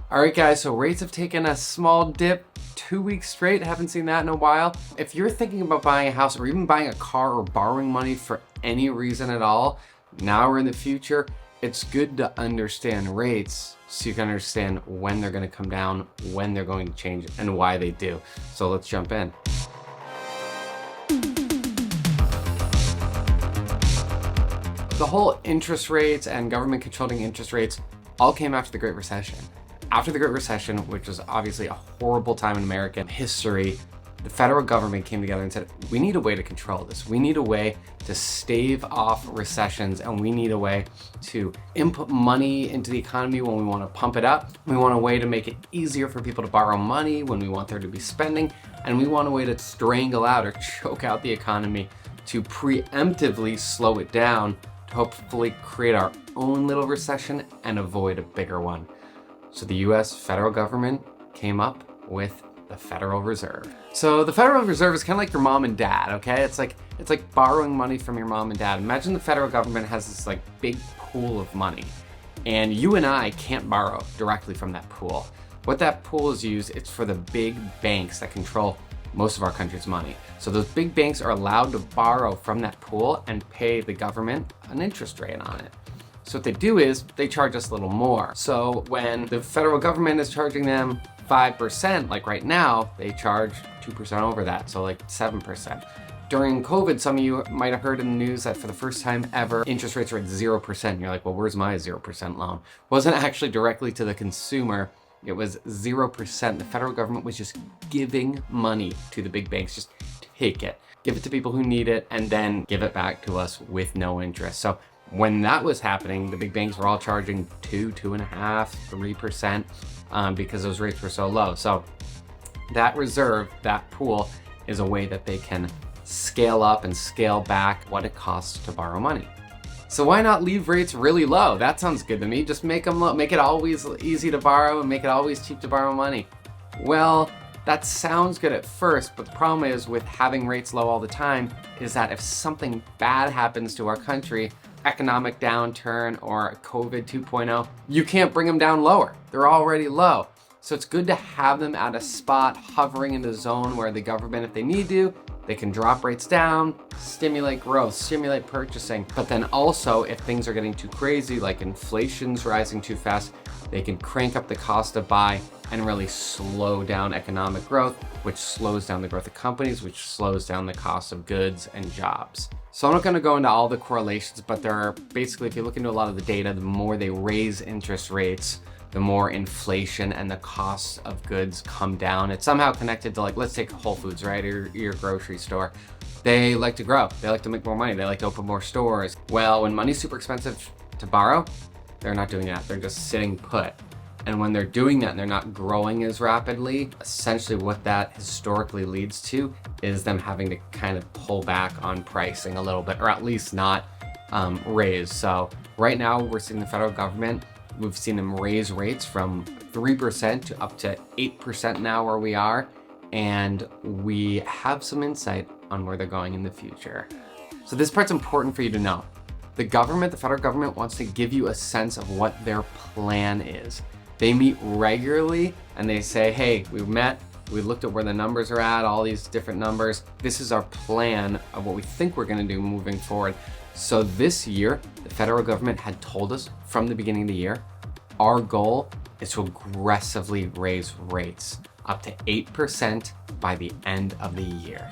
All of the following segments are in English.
All right, guys, so rates have taken a small dip 2 weeks straight. Haven't seen that in a while. If you're thinking about buying a house or even buying a car or borrowing money for any reason at all, now or in the future, it's good to understand rates so you can understand when they're going to come down, when they're going to change, and why they do. So let's jump in. The whole interest rates and government controlling interest rates all came after the Great Recession. After the Great Recession, which was obviously a horrible time in American history, the federal government came together and said, we need a way to control this. We need a way to stave off recessions, and we need a way to input money into the economy when we want to pump it up. We want a way to make it easier for people to borrow money when we want there to be spending, and we want a way to strangle out or choke out the economy to preemptively slow it down to hopefully create our own little recession and avoid a bigger one. So the US federal government came up with the Federal Reserve. So the Federal Reserve is kind of like your mom and dad, okay? It's like borrowing money from your mom and dad. Imagine the federal government has this like big pool of money, and you and I can't borrow directly from that pool. What that pool is used, it's for the big banks that control most of our country's money. So those big banks are allowed to borrow from that pool and pay the government an interest rate on it. So what they do is they charge us a little more. So when the federal government is charging them 5%, like right now, they charge 2% over that, so like 7%. During COVID, some of you might have heard in the news that for the first time ever, interest rates are at 0%. And you're like, well, where's my 0% loan? It wasn't actually directly to the consumer. It was 0%. The federal government was just giving money to the big banks. Just take it, give it to people who need it, and then give it back to us with no interest. So when that was happening, the big banks were all charging 2.5%, 3% because those rates were so low. So that reserve, that pool, is a way that they can scale up and scale back what it costs to borrow money. So why not leave rates really low? That sounds good to me. Just make them low, make it always easy to borrow and make it always cheap to borrow money. Well, that sounds good at first, but the problem is with having rates low all the time is that if something bad happens to our country, economic downturn or COVID 2.0, you can't bring them down lower. They're already low. So it's good to have them at a spot hovering in the zone where the government, if they need to, they can drop rates down, stimulate growth, stimulate purchasing. But then also, if things are getting too crazy, like inflation's rising too fast, they can crank up the cost to buy and really slow down economic growth, which slows down the growth of companies, which slows down the cost of goods and jobs. So I'm not gonna go into all the correlations, but there are basically, if you look into a lot of the data, the more they raise interest rates, the more inflation and the costs of goods come down. It's somehow connected to, like, let's take Whole Foods, right? Or your grocery store. They like to grow. They like to make more money. They like to open more stores. Well, when money's super expensive to borrow, they're not doing that. They're just sitting put. And when they're doing that and they're not growing as rapidly, essentially what that historically leads to is them having to kind of pull back on pricing a little bit, or at least not raise. So right now we're seeing the federal government, we've seen them raise rates from 3% to up to 8% now where we are. And we have some insight on where they're going in the future. So this part's important for you to know. The government, the federal government, wants to give you a sense of what their plan is. They meet regularly and they say, hey, we've met, we looked at where the numbers are at, all these different numbers. This is our plan of what we think we're gonna do moving forward. So this year, the federal government had told us from the beginning of the year, our goal is to aggressively raise rates up to 8% by the end of the year.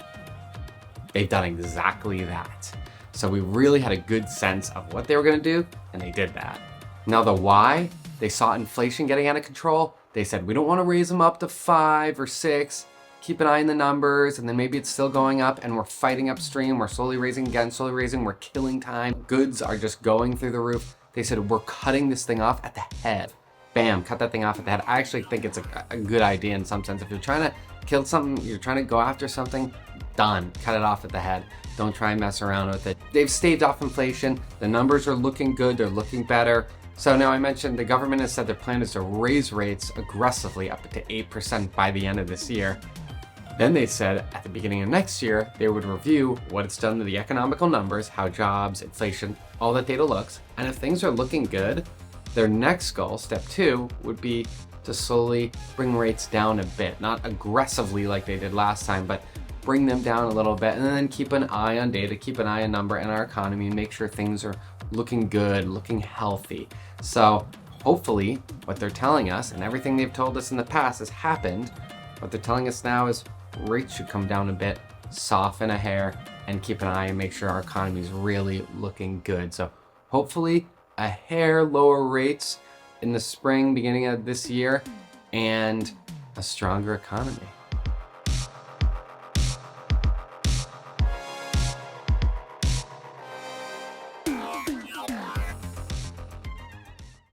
They've done exactly that. So we really had a good sense of what they were gonna do, and they did that. Now the why, they saw inflation getting out of control. They said, we don't wanna raise them up to 5 or 6, keep an eye on the numbers, and then maybe it's still going up and we're fighting upstream, we're slowly raising again, slowly raising, we're killing time. Goods are just going through the roof. They said, we're cutting this thing off at the head. Bam, cut that thing off at the head. I actually think it's a good idea in some sense. If you're trying to kill something, you're trying to go after something, done, cut it off at the head. Don't try and mess around with it. They've staved off inflation. The numbers are looking good, they're looking better. So now I mentioned the government has said their plan is to raise rates aggressively up to 8% by the end of this year. Then they said at the beginning of next year, they would review what it's done to the economical numbers, how jobs, inflation, all that data looks. And if things are looking good, their next goal, step 2, would be to slowly bring rates down a bit, not aggressively like they did last time, but bring them down a little bit, and then keep an eye on data, keep an eye on number in our economy, and make sure things are looking good, looking healthy. So hopefully what they're telling us, and everything they've told us in the past has happened, what they're telling us now is rates should come down a bit, soften a hair, and keep an eye and make sure our economy is really looking good. So hopefully a hair lower rates in the spring, beginning of this year, and a stronger economy.